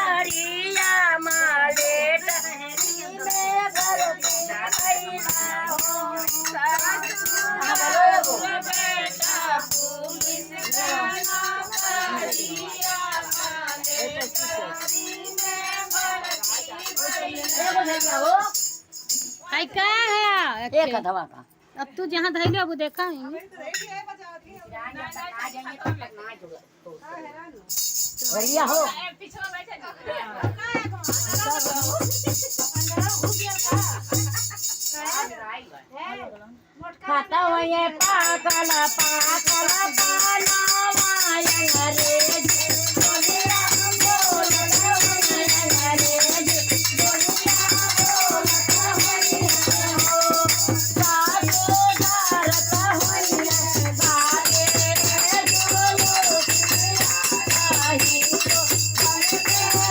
करिया मालेट में घर के कैला हो बेटा पुलिस गाना करिया मालेट आई का है एक धवा का अब तू जहाँ धैले अब देखा है बढ़िया हो खाता हो ये पाकला पाकला पाना रे बोलिया बोलता रे बोलिया बोलता हो सारे धरता होइए बारे रे जोलो आई तो